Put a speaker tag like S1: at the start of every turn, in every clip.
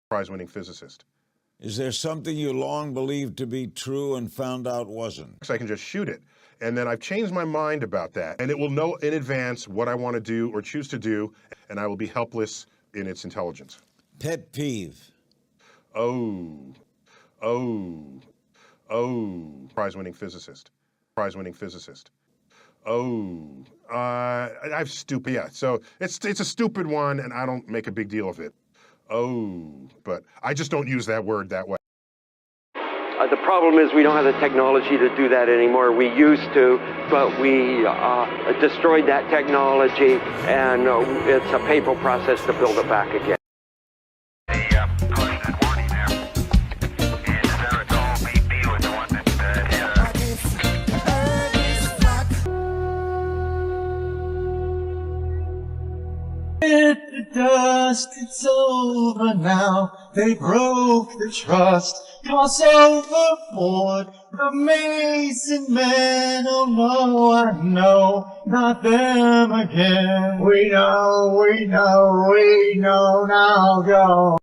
S1: Prize-winning physicist.
S2: Is there something you long believed to be true and found out wasn't?
S1: I can just shoot it. And then I've changed my mind about that. And it will know in advance what I want to do or choose to do, and I will be helpless in its intelligence.
S2: Pet peeve.
S1: Oh. Prize-winning physicist. Prize-winning physicist. I've stupid, yeah. So it's a stupid one, and I don't make a big deal of it. But I just don't use that word that way.
S3: The problem is we don't have the technology to do that anymore. We used to, but we destroyed that technology, and it's a painful process to build it back again.
S4: The dust, it's over now. They broke the trust, toss overboard. Amazing men, oh no, I know, not them again. We know now, go.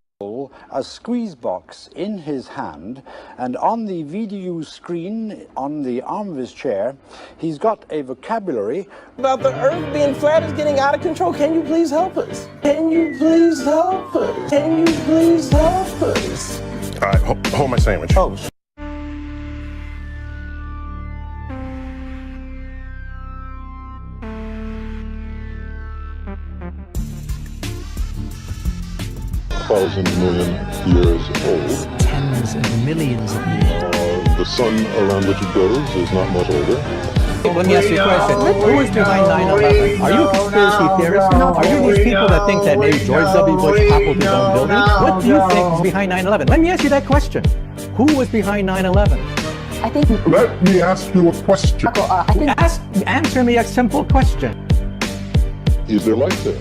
S5: A squeeze box in his hand, and on the VDU screen on the arm of his chair, he's got a vocabulary
S6: about the earth being flat is getting out of control. Can you please help us? Can you please help us? Can you please help us?
S1: All right, hold my sandwich.
S6: Oh.
S7: Thousand million years old.
S8: Tens of millions of years.
S7: The sun around which it goes is not much older.
S8: Let me ask you a question. Who is behind 9/11? Are you a conspiracy theorist? Are you these people that think that maybe George W. Bush toppled his own building? What do you think is behind 9/11? Let me ask you that question. Who was behind 9/11?
S9: I think.
S7: Let me ask you a question.
S8: Answer me a simple question.
S7: Is there life there?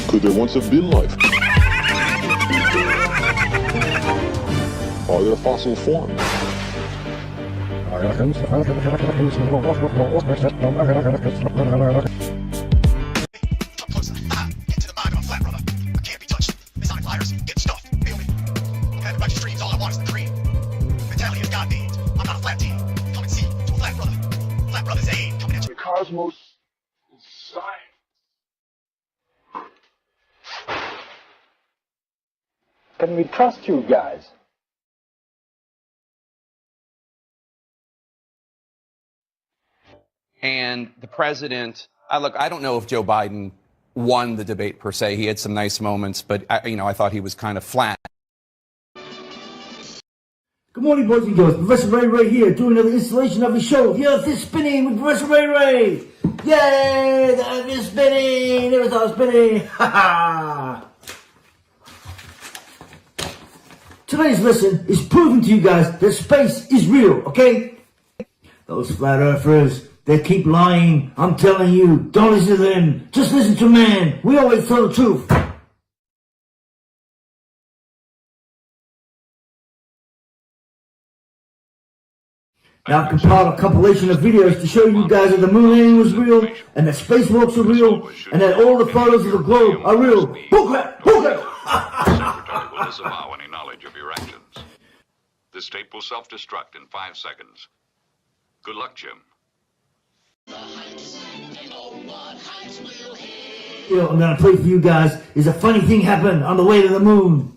S7: Could there once have been life? Are there fossil forms? Cosmos is science.
S5: Can we trust you guys?
S10: And the president, look, I don't know if Joe Biden won the debate per se. He had some nice moments, but I thought he was kind of flat.
S11: Good morning, boys and girls. Professor Ray Ray here, doing another installation of the show. The Earth is spinning with Professor Ray Ray. Yay! The Earth is spinning. Never stop spinning. Ha ha! Today's lesson is proving to you guys that space is real. Okay? Those flat earthers, they keep lying. I'm telling you, don't listen to them. Just listen to man. We always tell the truth. Now I've compiled a compilation of videos to show you guys that the moon landing was real, and that spacewalks are real, and that all the photos of the globe are real. Bullcrap! Bullcrap!
S12: Secretary will disavow any knowledge of your actions. This tape will self-destruct in 5 seconds. Good luck, Jim.
S11: You know, I'm gonna play for you guys is a funny thing happened on the way to the moon.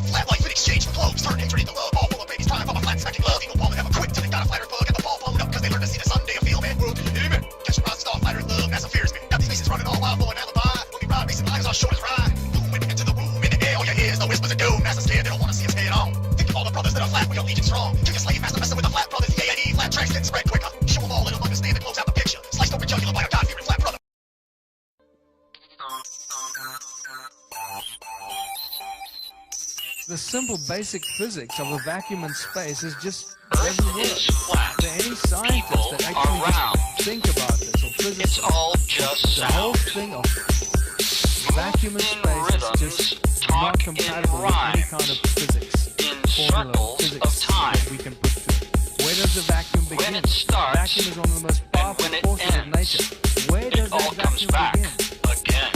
S13: Flat life in exchange for clothes, turn entry into love, all full of babies, time for a flat smacking love. Eagle Paul and have a quick till they got a flatter bug and the ball blown up because they learned to see the Sunday of field man world. Amen. Catch a rock star, flatter in love, that's a fears me. Got these faces running all wild for an alibi. When we ride, racing lines, our shoulders ride. Booming into the room, in the air, all you hear is the whispers of doom. That's a scared, they don't want to see us head on. Think of all the brothers that are flat, we are legion strong. Kick a slave master messing with the flat brothers, yeah, flat tracks getting spread quicker. Show them all, let them understand and close out the picture. Sliced open jugular by a God-fearing flat brother.
S14: The simple basic physics of a vacuum in space is just doesn't work. Are there any scientists that actually just think about this, or physicists?
S15: It's all just
S14: the whole thing of vacuum in space is just not compatible with any kind of physics, formula, physics that we can put to it. Where does the vacuum begin?
S15: When it starts,
S14: vacuum is one of the most powerful forces of nature. Where does that vacuum begin?
S15: Again.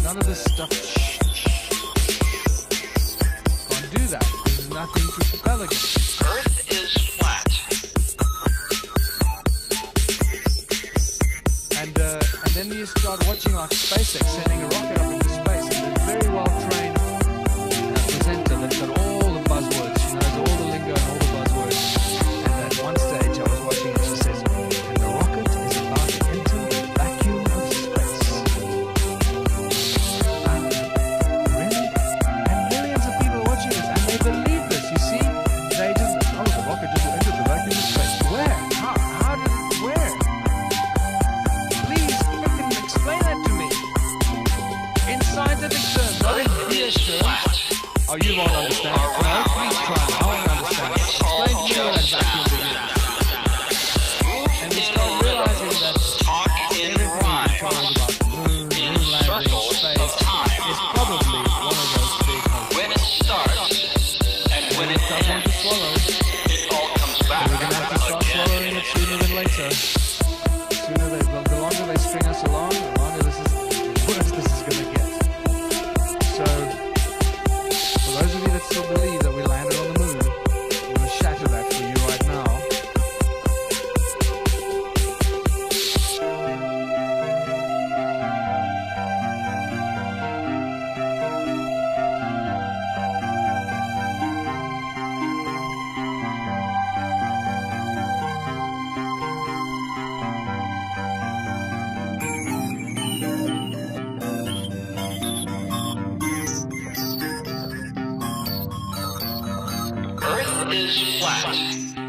S14: None of this stuff. Can't do that. There's nothing to propel against.
S15: Earth is flat.
S14: And then you start watching like SpaceX sending a rocket up into space, and a very well trained presenter that's got all the buzzwords. She knows all the lingo and all the buzzwords. And at one stage I was watching it, she says, and the rocket is about to enter the vacuum of space. Believe this, you see? They just, the rocket just entered the vacuum of space. Where? How did it, where? Please, explain that to me. In scientific terms, not in PS terms. Oh, you won't understand. No, please try. I won't understand. Explain to me where that vacuum begins. And we start realizing that everything we're told about the moon, moon landing, space, is probably one of those big hoaxes.
S15: When it starts,
S14: when it doesn't want to swallow,
S15: it all comes back.
S14: We're gonna have to start swallowing it sooner than later. The longer they string us along, the longer the worse this is gonna get. So, for those of you that still believe that we landed on the moon, I'm gonna shatter that for you right now.
S15: Earth is flat.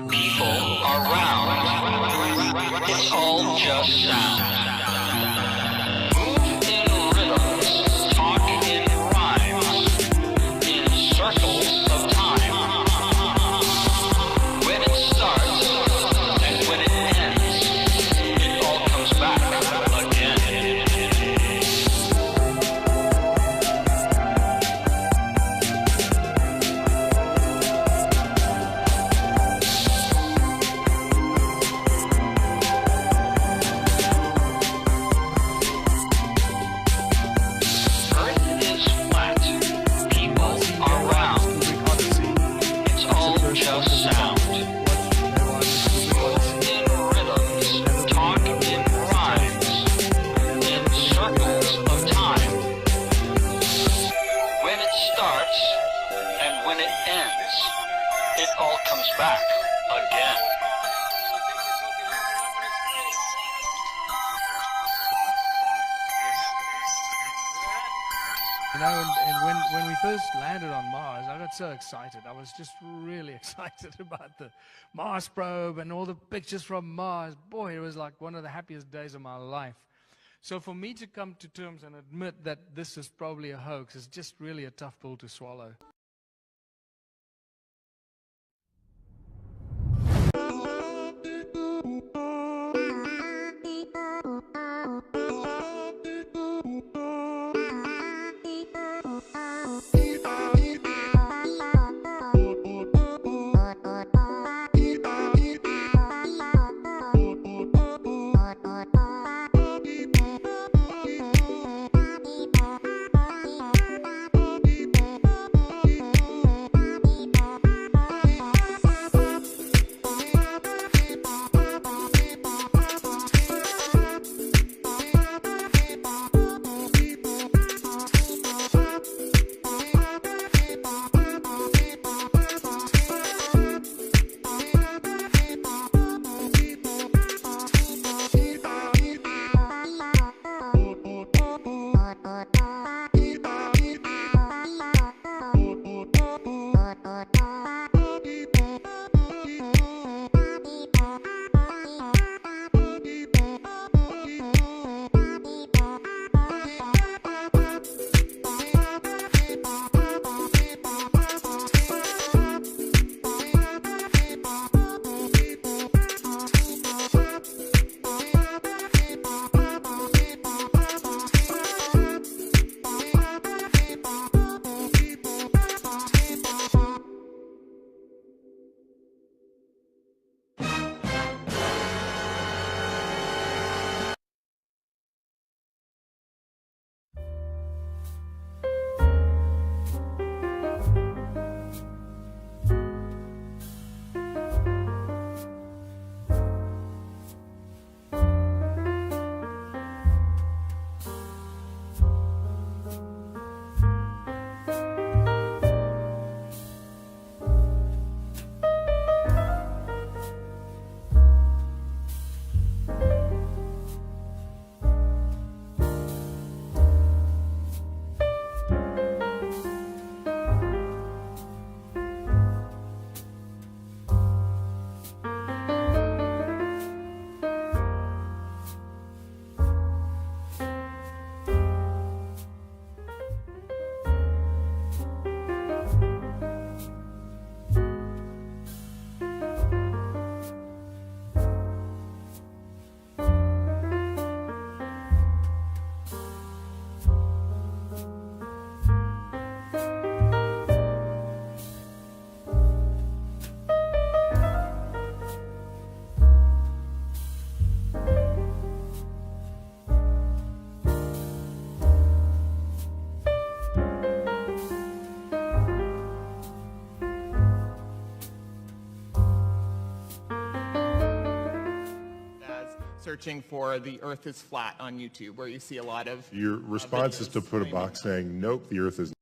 S15: People are round. It's all just sound. Move in rhythms, talk in rhymes, in circles of time. When it starts and when it ends, it all comes back again. Earth is flat. People are round. It's all just sound. Move in rhythms, talk in rhymes, in circles of time. When it starts and when it ends, it all comes back again.
S14: You know, and when we first landed on Mars, I got so excited. I was just really excited about the Mars probe and all the pictures from Mars. Boy, it was like one of the happiest days of my life. So for me to come to terms and admit that this is probably a hoax is just really a tough pill to swallow.
S9: searching for The Earth is Flat on YouTube, where you see a lot of
S1: Your response is to put a box saying, nope, the Earth is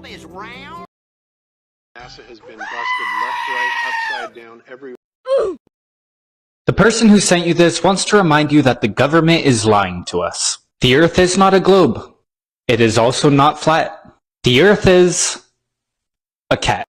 S13: world is round?
S16: NASA has been busted left, right, upside down, every.
S17: The person who sent you this wants to remind you that the government is lying to us. The Earth is not a globe. It is also not flat. The Earth is a cat.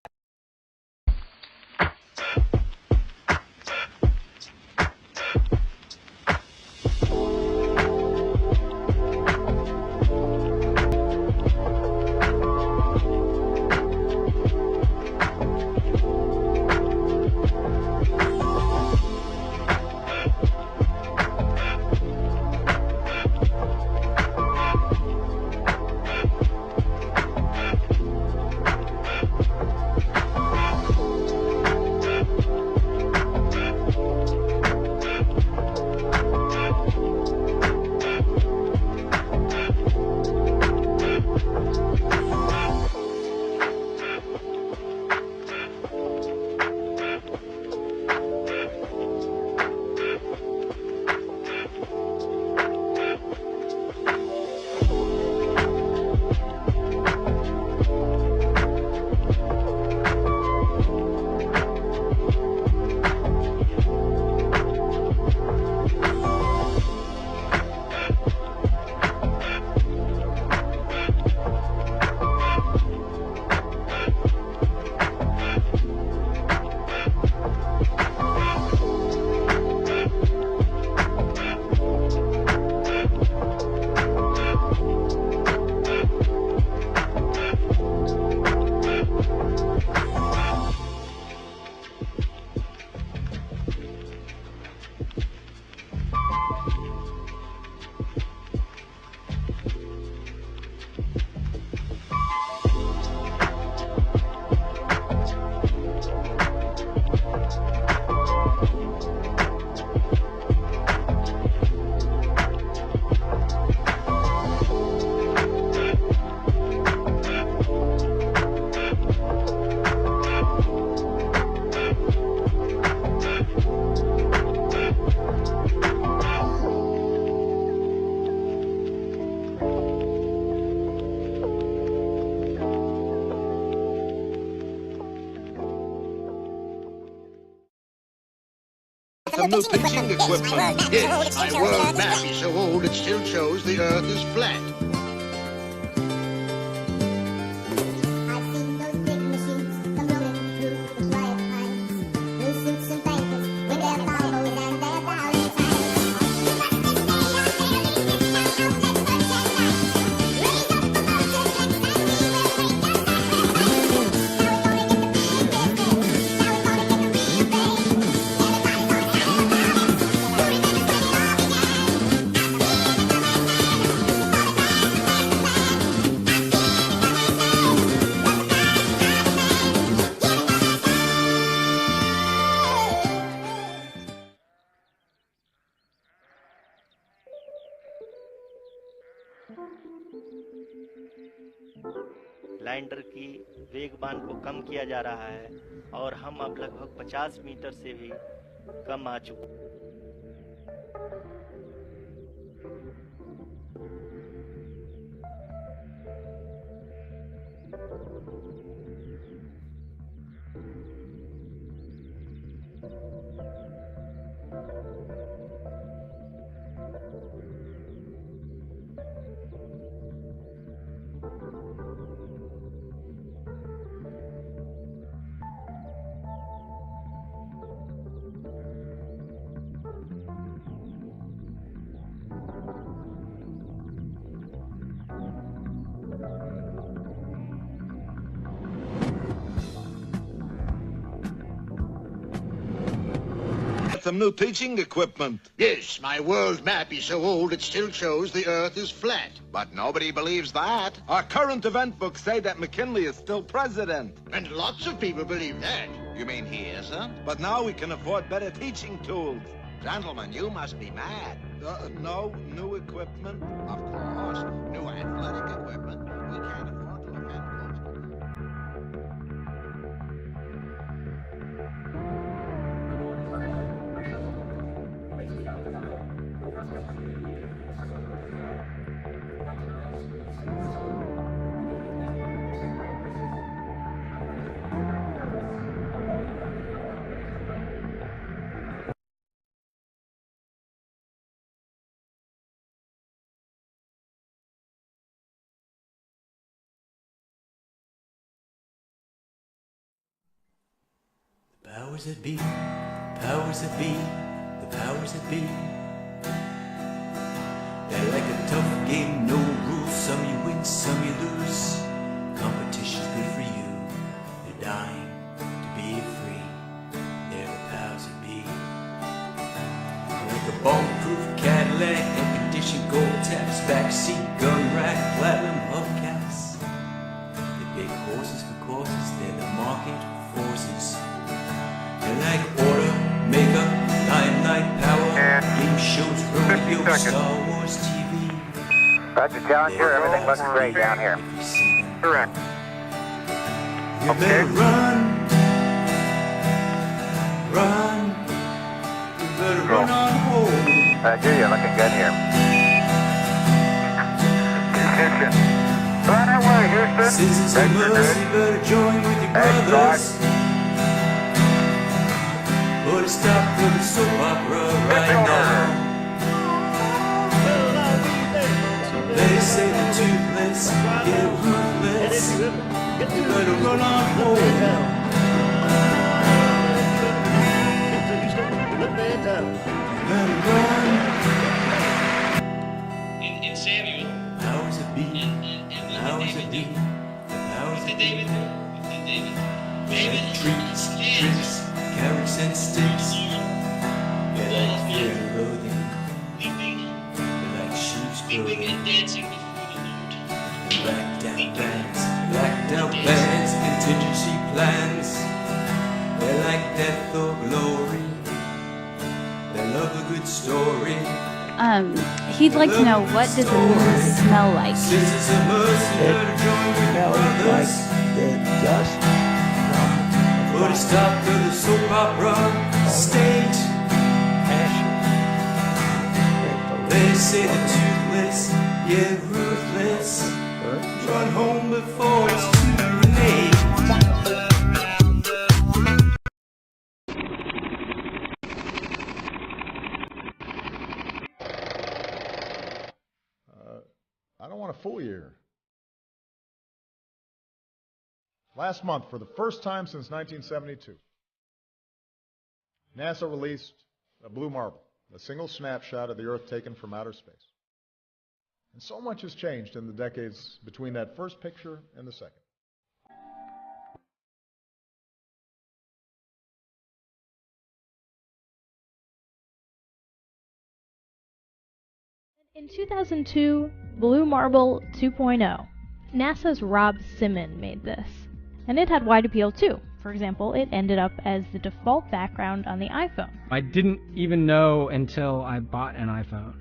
S13: Some new pitching equipment. Yes, my world map is so old it still shows the Earth is flat.
S18: Lander की वेगबान को कम किया जा रहा है और हम अब लगभग 50 मीटर से भी कम आ चुके हैं।
S2: Some new teaching equipment.
S13: Yes, my world map is so old it still shows the Earth is flat. But nobody believes that.
S2: Our current event books say that McKinley is still president.
S13: And lots of people believe that.
S19: You mean he isn't?
S2: But now we can afford better teaching tools.
S19: Gentlemen, you must be mad.
S2: No, new equipment.
S19: Of course, new athletic equipment. We can't afford to offend
S20: Powers that be, powers that be, the powers that be. They're like a tough game, no rules. Some you win, some you lose. Competition's good for you. They're dying to be free. They're the powers that be. Like a bomb-proof Cadillac, air-conditioned gold taps, backseat gun rack, platinum hubcaps. They're big horses for courses. They're the market forces. They're like order, makeup, limelight, power, game shows, rodeo, Star Wars TV.
S21: Roger, Challenger, everything looks great down here. Correct.
S20: You better run, run. You better run on home.
S21: Roger, you're looking good here. Attention. Right away, Houston.
S20: Citizens of mercy, better join with your brothers. Put a stop to the soap opera right now. They say the toothless get ruthless. You better run on home. You better run.
S15: In Samuel.
S20: Powers that be. Powers that be. Powers that be.
S15: David.
S20: Treats. Carrots and sticks. They like fear and loathing. They like sheep's clothing.
S15: And dancing before the Lord.
S20: Blacked out bands, contingency plans. They like death or glory. They love a good story.
S22: He'd like to know, what does the moon smell like?
S20: Sisters of mercy, better join with your brothers.
S2: The dust.
S20: Put a stop to the soap opera state. They say the toothless, yeah, ruthless. Run home before it's too late.
S23: I don't want to fool you here. Last month, for the first time since 1972, NASA released a blue marble, a single snapshot of the Earth taken from outer space. And so much has changed in the decades between that first picture and the second.
S24: In 2002, Blue Marble 2.0, NASA's Rob Simon made this. And it had wide appeal too. For example, it ended up as the default background on the iPhone.
S25: I didn't even know until I bought an iPhone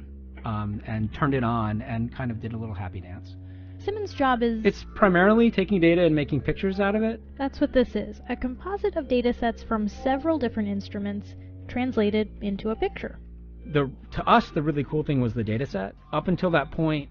S25: and turned it on and kind of did a little happy dance.
S24: Simon's job is...
S25: It's primarily taking data and making pictures out of it.
S24: That's what this is, a composite of data sets from several different instruments translated into a picture.
S25: To us, the really cool thing was the data set. Up until that point,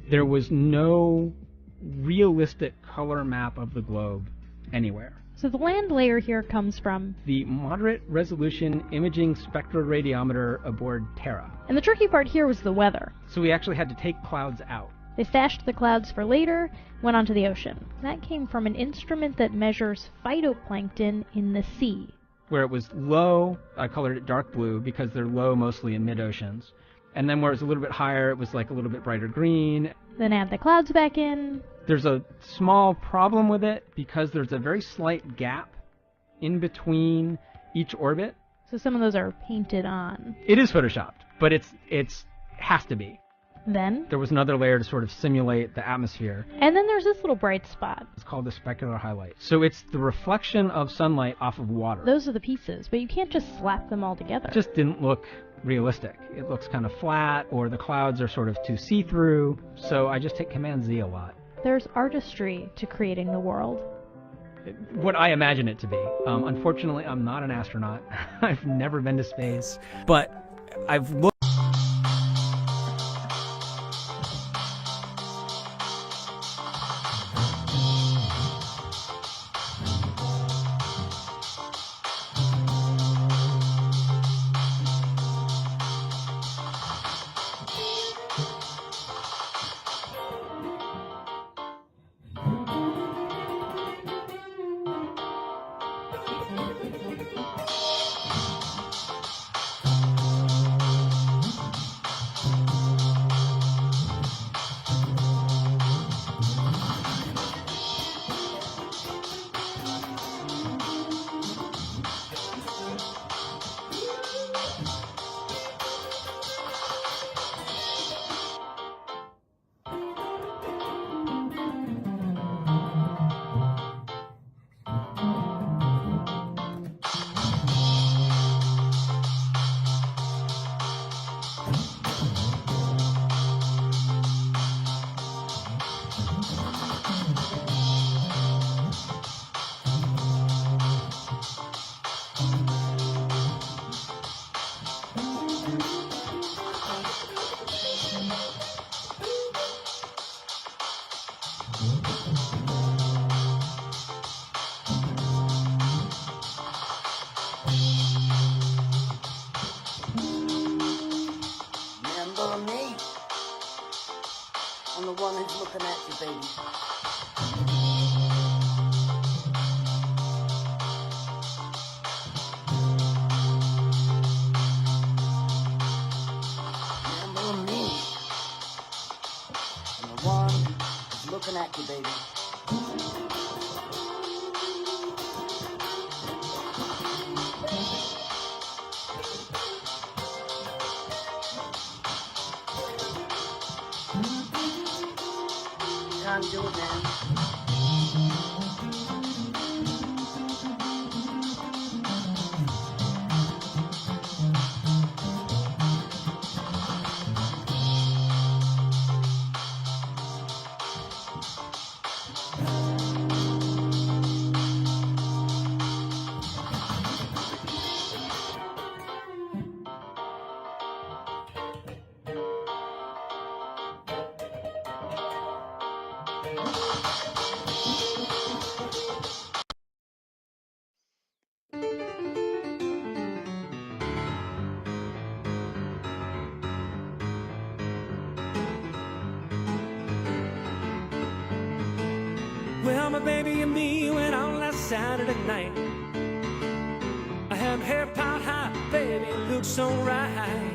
S25: there was no realistic color map of the globe anywhere.
S24: So the land layer here comes from
S25: the Moderate Resolution Imaging Spectroradiometer aboard Terra.
S24: And the tricky part here was the weather.
S25: So we actually had to take clouds out.
S24: They stashed the clouds for later, went onto the ocean. That came from an instrument that measures phytoplankton in the sea.
S25: Where it was low, I colored it dark blue because they're low mostly in mid-oceans. And then where it was a little bit higher, it was like a little bit brighter green.
S24: Then add the clouds back in.
S25: There's a small problem with it because there's a very slight gap in between each orbit.
S24: So some of those are painted on.
S25: It is photoshopped, but it has to be.
S24: Then
S25: there was another layer to sort of simulate the atmosphere.
S24: And then there's this little bright spot.
S25: It's called the specular highlight. So it's the reflection of sunlight off of water.
S24: Those are the pieces, but you can't just slap them all together.
S25: It just didn't look realistic. It looks kind of flat, or the clouds are sort of too see-through. So I just hit Command Z a lot.
S24: There's artistry to creating the world.
S25: What I imagine it to be. Unfortunately, I'm not an astronaut. I've never been to space. But I've looked...
S3: looking at you, baby. Remember me. And the one is looking at you, baby. Time to do it, man.
S4: Well, my baby and me went out last Saturday night. I had my hair piled high, baby, it looked so right.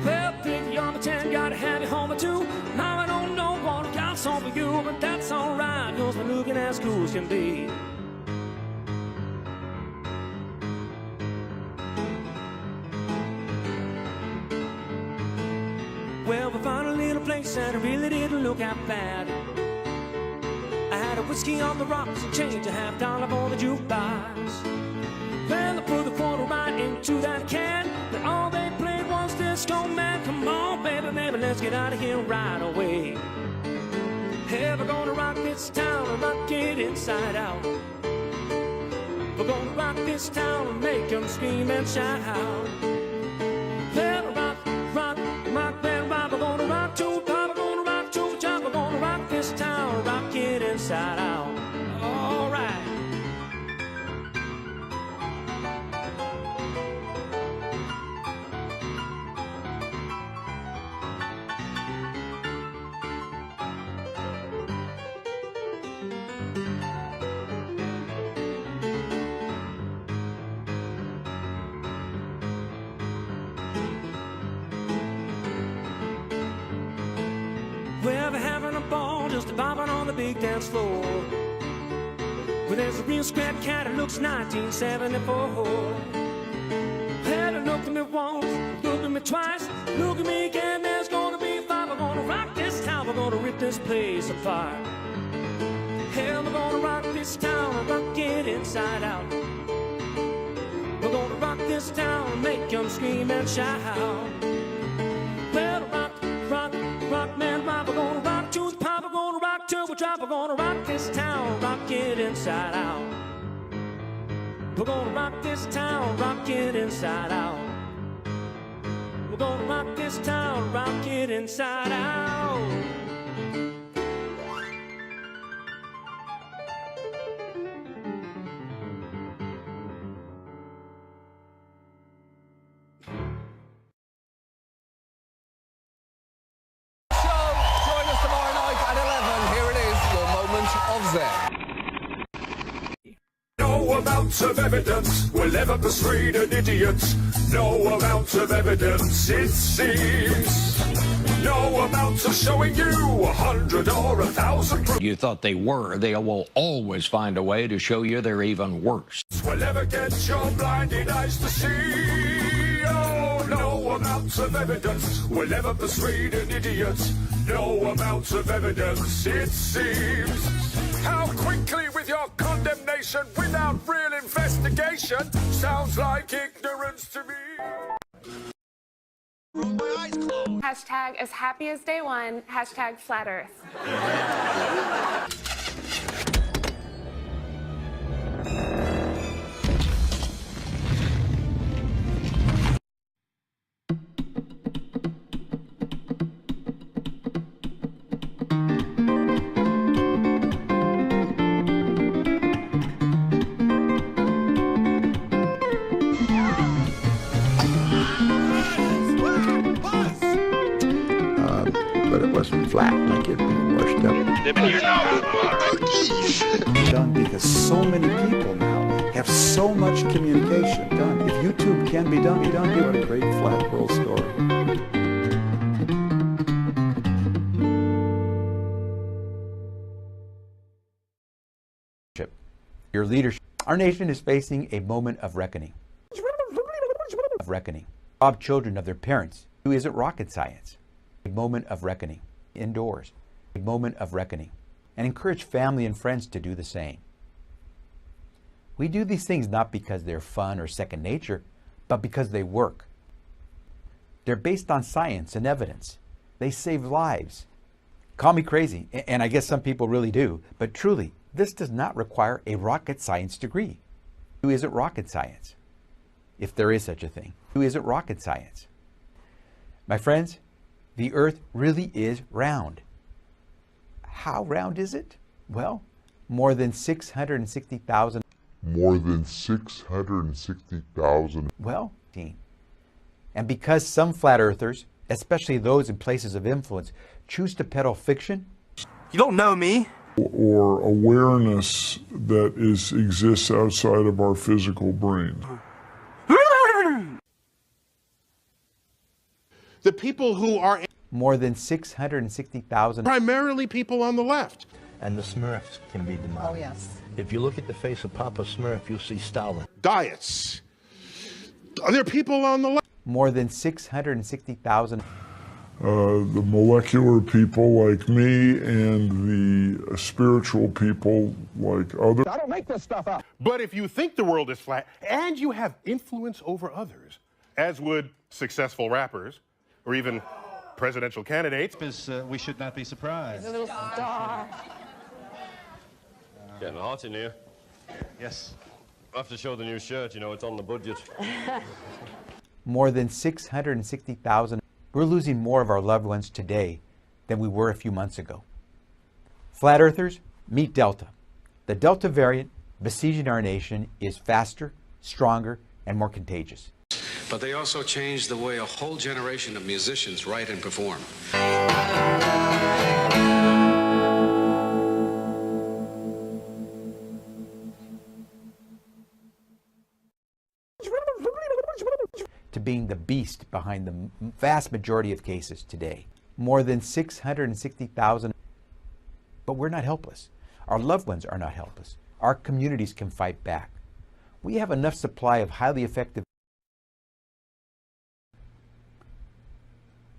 S4: Well, pick your number 10, gotta have you home or two. Now I don't know what I got on for you, but that's alright, cause we're looking as cool as can be. Well, we found a little place and it really didn't look that bad. I had a whiskey on the rocks and change a $50 for the jukebox. Well, I put the quarter right into that can, but all they played was Disco Man. Come on, baby, baby, let's get out of here right away. Hey, we're gonna rock this town and rock it inside out. We're gonna rock this town and make them scream and shout. Well, rock, rock, rock, then rock. We're gonna rock to pop, we're gonna rock to jump. We're gonna rock this town, rock it inside out. All right. Well, we're having a ball just bobbing on the big dance floor. Well, there's a real scrap cat that looks 1974. Well, look at me once, look at me twice, look at me again, there's gonna be fun. We're gonna rock this town, we're gonna rip this place apart. Hell, we're gonna rock this town and rock it inside out. We're gonna rock this town and make them scream and shout. Well, rock, rock, rock, man, rock. We're gonna rock to the pop, we're gonna rock till we drop. We're gonna rock this town, rock it inside out. We're gonna rock this town, rock it inside out. We're gonna rock this town, rock it inside out.
S6: Join us tomorrow night at 11. Here it is, your moment of Zen.
S7: No amount of evidence will ever persuade an idiot. No amount of evidence, it seems. No amount of showing you 100 or 1,000
S8: You thought they were. They will always find a way to show you they're even worse.
S7: will ever get your blinded eyes to see. Oh, no amount of evidence will ever persuade an idiot. No amount of evidence, it seems. How quickly with your condemnation without real investigation sounds like ignorance to me.
S26: Hashtag as happy as day one. Hashtag flat earth.
S5: but it wasn't flat like it washed up.
S9: Done because so many people now have so much communication done. If YouTube can be done, what a great flat world story.
S10: Your leadership. Our nation is facing a moment of reckoning. Rob children of their parents. Who isn't rocket science? A moment of reckoning. Indoors. A moment of reckoning. And encourage family and friends to do the same. We do these things not because they're fun or second nature, but because they work. They're based on science and evidence. They save lives. Call me crazy, and I guess some people really do, but truly, this does not require a rocket science degree. Who isn't rocket science? If there is such a thing. Who isn't rocket science? My friends, the Earth really is round. How round is it? Well, more than 660,000.
S11: More than 660,000.
S10: Well, and because some flat earthers, especially those in places of influence, choose to peddle fiction.
S12: You don't know me.
S11: Or awareness that exists outside of our physical brain.
S1: The people who are
S10: more than 660,000.
S1: Primarily people on the left.
S14: And the Smurfs can be demonic.
S3: Oh, yes.
S14: If you look at the face of Papa Smurf, you'll see Stalin.
S1: Diets. Are there people on the left?
S10: More than 660,000.
S11: The molecular people like me and the spiritual people like others.
S1: I don't make this stuff up. But if you think the world is flat and you have influence over others, as would successful rappers or even presidential candidates,
S27: we should not be surprised.
S3: He's a little star.
S28: Getting hot in here.
S27: Yes.
S28: I have to show the new shirt, you know, it's on the budget.
S10: More than 660,000. We're losing more of our loved ones today than we were a few months ago. Flat earthers, meet Delta. The Delta variant besieging our nation is faster, stronger, and more contagious.
S29: But they also changed the way a whole generation of musicians write and perform. To being the beast behind the vast majority of cases today. More than 660,000. But we're not helpless. Our loved ones are not helpless. Our communities can fight back. We have enough supply of highly effective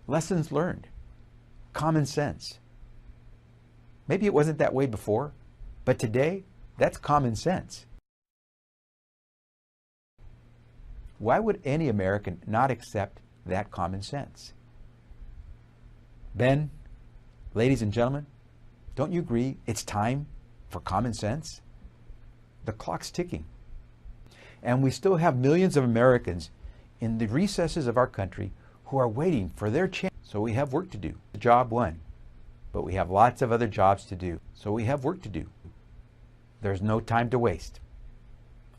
S29: lessons learned, common sense. Maybe it wasn't that way before, but today, that's common sense. Why would any American not accept that common sense? Ben, ladies and gentlemen, don't you agree it's time for common sense? The clock's ticking. And we still have millions of Americans in the recesses of our country who are waiting for their chance. So we have work to do. Job one. But we have lots of other jobs to do. So we have work to do. There's no time to waste.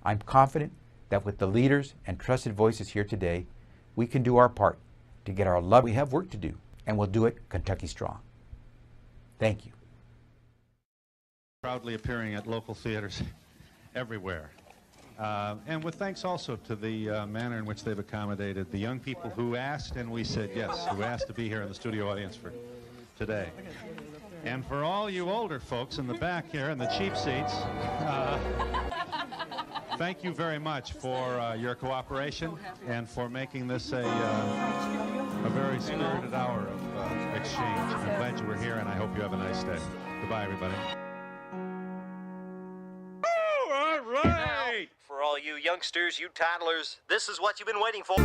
S29: I'm confident that with the leaders and trusted voices here today, we can do our part to get our love. We have work to do, and we'll do it Kentucky strong. Thank you.
S27: Proudly appearing at local theaters everywhere. And with thanks also to the manner in which they've accommodated the young people who asked, and we said yes, who asked to be here in the studio audience for today. And for all you older folks in the back here in the cheap seats, thank you very much for your cooperation and for making this a very spirited hour of exchange. I'm glad you were here, and I hope you have a nice day. Goodbye, everybody.
S30: All right! For all you youngsters, you toddlers, this is what you've been waiting for.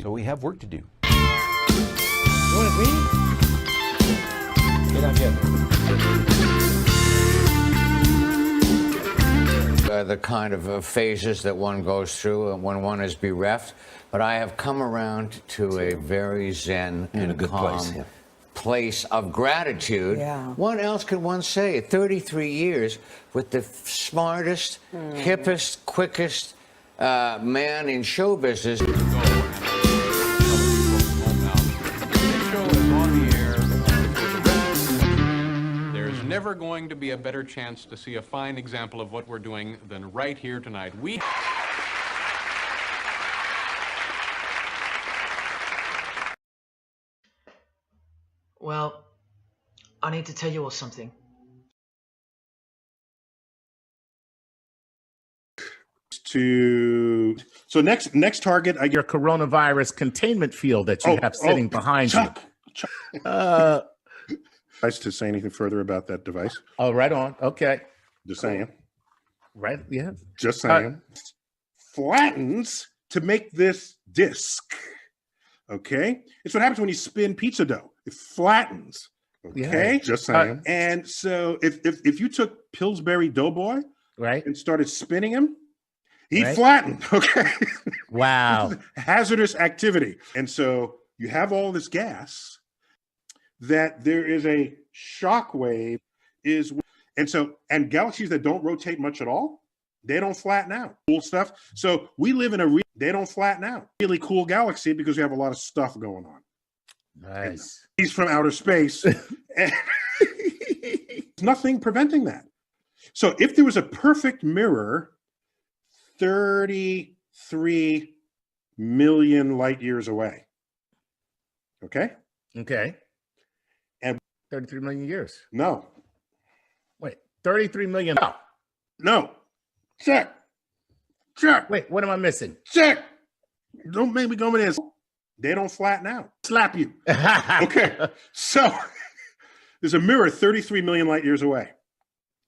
S10: So we have work to do.
S2: You want to leave? Get out here.
S31: The kind of phases that one goes through when one is bereft. But I have come around to a very zen and calm place of gratitude.
S3: Yeah.
S31: What else could one say? 33 years with the smartest, hippest, quickest man in show business.
S12: There's never going to be a better chance to see a fine example of what we're doing than right here tonight.
S13: Well, I need to tell you all something.
S15: So next target, I get your coronavirus containment field that you have sitting behind you.
S1: Nice to say anything further about that device.
S15: Oh, right on. Okay.
S1: Just saying.
S15: Right. Yeah.
S1: Just saying. Flattens to make this disc. Okay. It's what happens when you spin pizza dough. It flattens. Okay.
S15: Yeah.
S1: Just saying. And so if you took Pillsbury Doughboy,
S15: right,
S1: and started spinning him, he
S15: right,
S1: flattened. Okay.
S15: Wow.
S1: Hazardous activity. And so you have all this gas that there is a shock wave and galaxies that don't rotate much at all, they don't flatten out. Cool stuff. So we live in they don't flatten out. Really cool galaxy because we have a lot of stuff going on.
S15: Nice.
S1: And he's from outer space. And there's nothing preventing that. So if there was a perfect mirror 33 million light years away. Okay?
S15: Okay.
S1: And
S15: 33 million years.
S1: No.
S15: Wait, 33 million.
S1: No. Check. Check.
S15: Wait, what am I missing?
S1: Check. Don't make me go in this. They don't flatten out. Slap you. Okay. So there's a mirror 33 million light years away.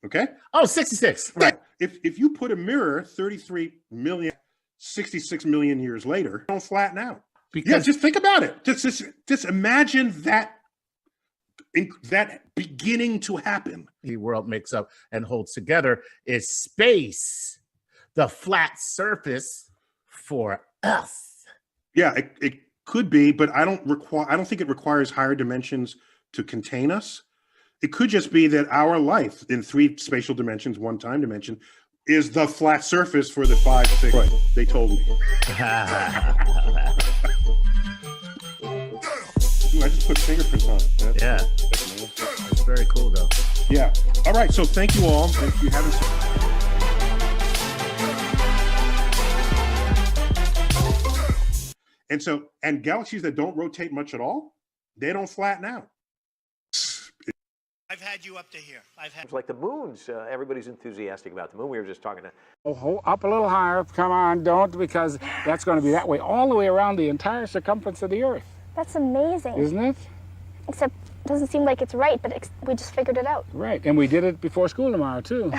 S1: Okay?
S15: Oh, 66. Right.
S1: If you put a mirror 33 million, 66 million years later, don't flatten out. Because just think about it. Just imagine that beginning to happen.
S15: The world makes up and holds together is space, the flat surface for us.
S1: Yeah, it could be, but I don't think it requires higher dimensions to contain us. It could just be that our life in 3 spatial dimensions, 1 time dimension, is the flat surface for the 5, 6. Right. They told me. Ooh, I just put fingerprints on it.
S15: Yeah. It's very cool, though.
S1: Yeah. All right. So thank you all. If you haven't. And galaxies that don't rotate much at all, they don't flatten out.
S16: I've had you up to here.
S30: It's like the moon's. Everybody's enthusiastic about the moon. We were just talking to.
S17: Oh, up a little higher. Come on, don't, because that's going to be that way all the way around the entire circumference of the Earth.
S18: That's amazing.
S17: Isn't it?
S18: Except it doesn't seem like it's right, but we just figured it out.
S17: Right, and we did it before school tomorrow, too.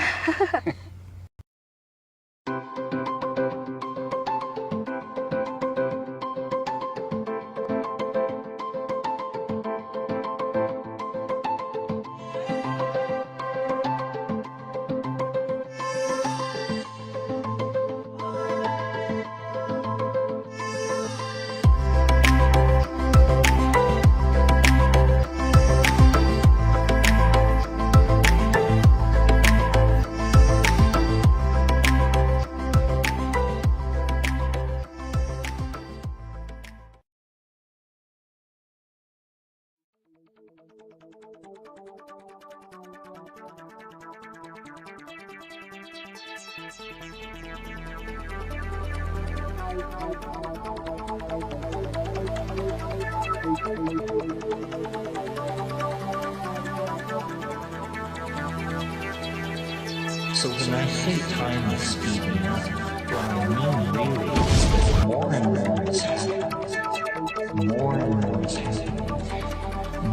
S19: So when I say time is speeding up, what I mean really is that more and more is happening. More and more is happening.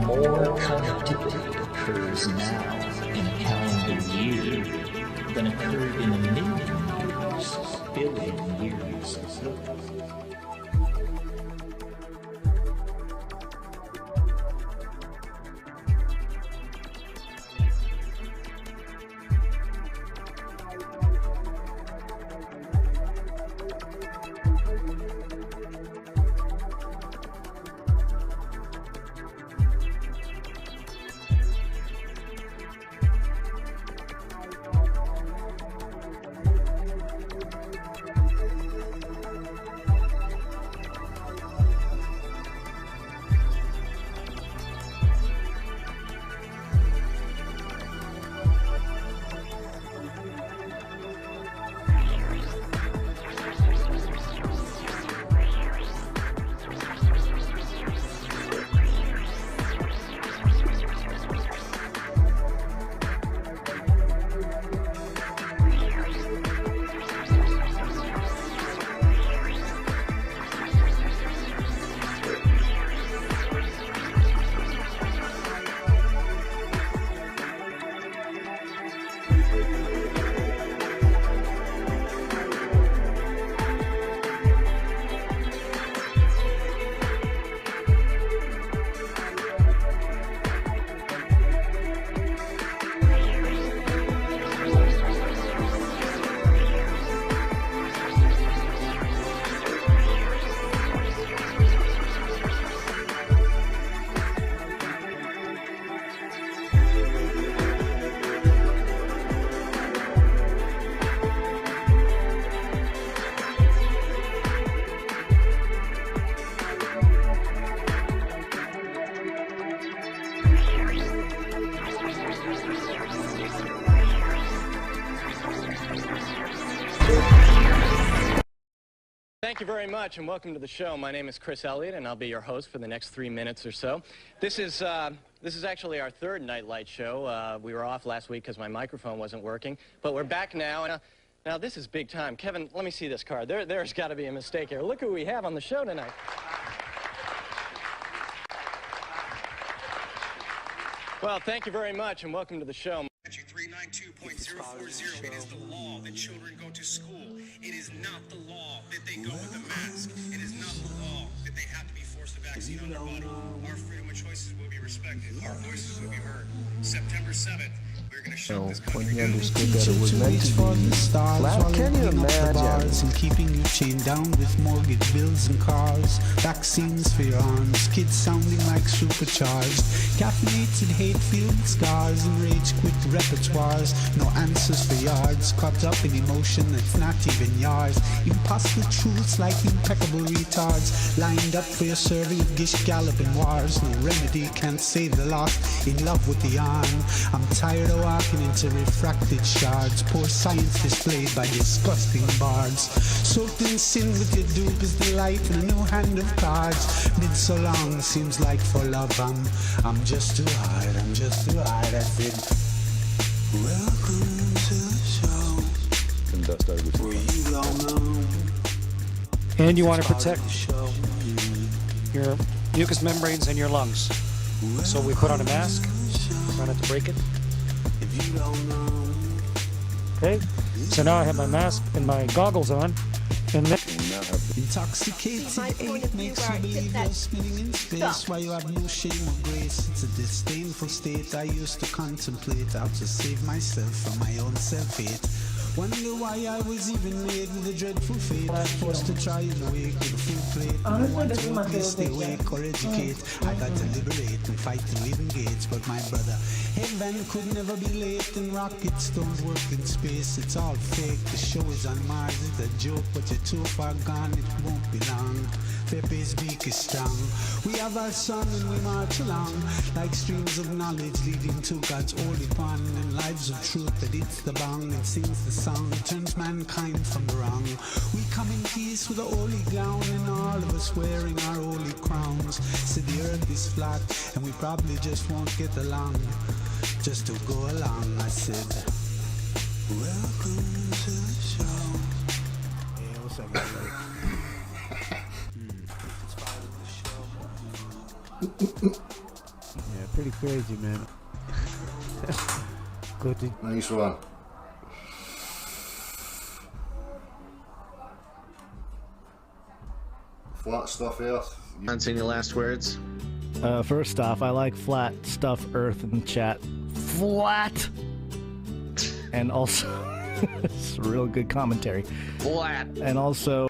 S19: More connectivity occurs now in a calendar year than occurred in a million years, billion years ago.
S30: thank you very much, and welcome to the show. My name is Chris Elliott, and I'll be your host for the next 3 minutes or so. This is actually our third Nightlight show. We were off last week because my microphone wasn't working, but we're back now. And now this is big time. Kevin, let me see this card. There's got to be a mistake here. Look who we have on the show tonight. Well, thank you very much, and welcome to the show.
S4: 392.040. It is the law that children go to school. It is not the law that they go with a mask. It is not the law that they have to be forced a vaccine on their body. Our freedom of choices will be respected. Our voices will be heard. September 7th, we're going to show this country.
S6: When he understood that it was meant to be flat, can you imagine? And keeping you chained down with mortgage bills and cars, vaccines for your arms, kids sounding like supercharged, caffeinated hate-filled scars and rage-quit repertoires, no answers for yards, caught up in emotion that's not even yours, impossible truths like impeccable retards, lined up for your survey of gish galloping wars, no remedy can't save the lost, in love with the yarn, I'm tired of walking into refracted shards, poor science displayed by disgusting bards, soaked in sin with your dupe is the light in a new hand of cards, been so long seems like for love I'm just too hard, I'm just too hard, that's it. Welcome to the show.
S9: And dust over to
S6: where you all know.
S7: And you want to protect your mucous membranes and your lungs. So we put on a mask, try not to break it. Okay, so now I have my mask and my goggles on, and then
S6: intoxicated ache makes you believe you're spinning in space while you have no shame or grace. It's a disdainful state I used to contemplate how to save myself from my own self-hate. Wonder why I was even made with a dreadful fate. Forced to try and wake with a full plate. No one to help me stay awake or educate. I got to liberate and fight the living gates. But my brother, heaven could never be late. And rockets don't work in space. It's all fake. The show is on Mars. It's a joke, but you're too far gone. It won't be long. Pepe's beak is strong. We have our sun and we march along like streams of knowledge leading to God's holy pond and lives of truth that hits the bong and sings the song, turns mankind from the wrong. We come in peace with a holy gown and all of us wearing our holy crowns. So the earth is flat and we probably just won't get along. Just to go along, I said, welcome to the show. Yeah, what's up, guys? Yeah, pretty crazy, man. Good to...
S4: Nice one. Flat stuff, Earth.
S30: Any last words?
S14: First off, I like flat stuff, Earth, in the chat. Flat! And also, it's a real good commentary.
S30: Flat!
S14: And also...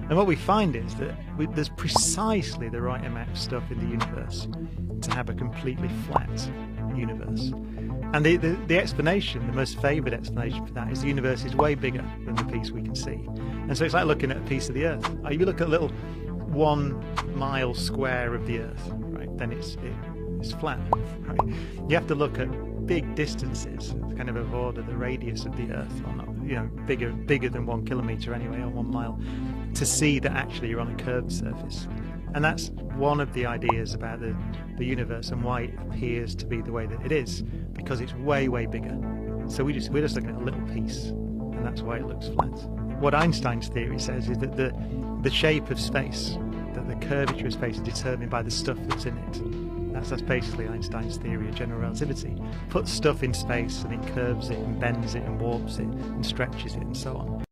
S5: And what we find is that there's precisely the right amount of stuff in the universe to have a completely flat universe. And the explanation, the most favoured explanation for that, is the universe is way bigger than the piece we can see. And so it's like looking at a piece of the Earth. If you look at a little 1 mile square of the Earth, right, then it's flat. Right? You have to look at big distances, kind of of order the radius of the Earth, or not, you know, bigger than 1 kilometre anyway, or 1 mile, to see that actually you're on a curved surface. And that's one of the ideas about the universe and why it appears to be the way that it is, because it's way, way bigger. So we're just looking at a little piece, and that's why it looks flat. What Einstein's theory says is that the shape of space, that the curvature of space is determined by the stuff that's in it. That's basically Einstein's theory of general relativity. Put stuff in space and it curves it and bends it and warps it and stretches it and so on.